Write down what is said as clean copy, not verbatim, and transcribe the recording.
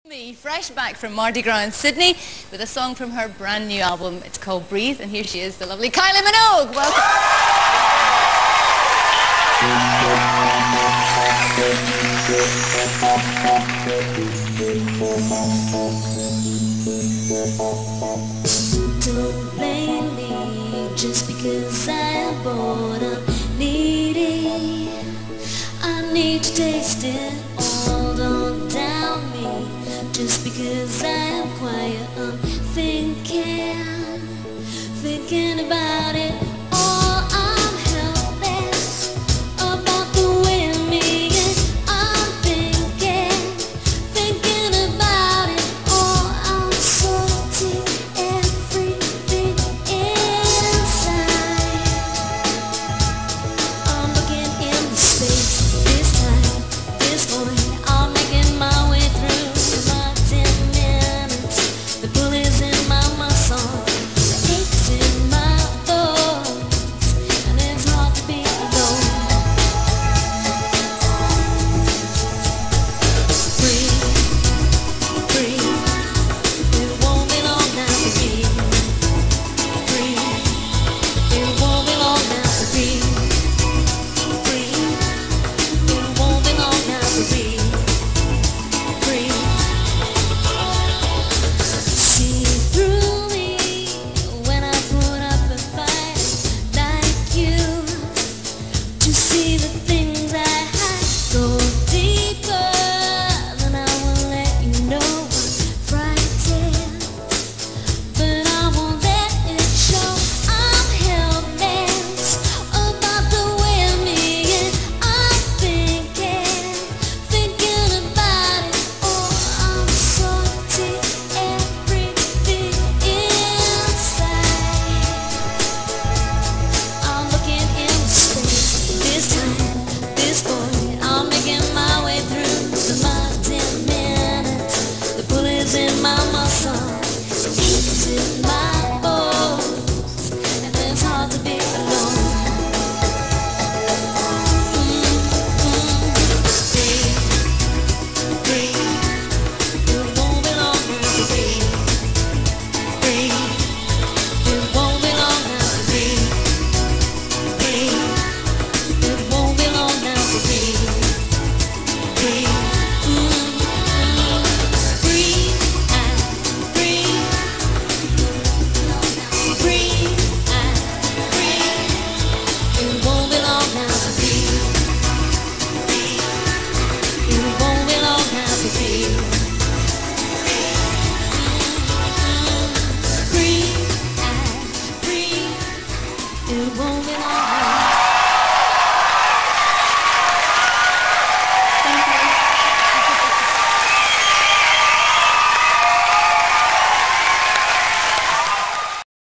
Me, fresh back from Mardi Gras in Sydney with a song from her brand new album. It's called Breathe, and here she is, the lovely Kylie Minogue. Welcome. Don't blame me just because I am bored. I'm needy. I need to taste it all. Don't down me just because I am quiet. I'm thinking about it. Oh, I'm helpless about the way I'm being. I'm thinking about it. Oh, I'm salty, everything inside. I'm looking in the space this time, this point. I'm making my way through my 10 minutes. The bullies in my muscle, the aches in my bones, and it's hard to be alone. Breathe, breathe. It won't be long now to breathe. Breathe. It won't be long now to breathe. Breathe. It won't be long now to breathe. Breathe. See through me when I put up a fight like you. To see the things I hide, go deeper, then I will let you know I'm frightened, but I won't let it show. I'm helpless about the way I'm being. I'm thinking about it. Oh, I'm salty, everything inside. I'm looking in space this time, this point. I'm making my way through the 10 minutes. The bullies in my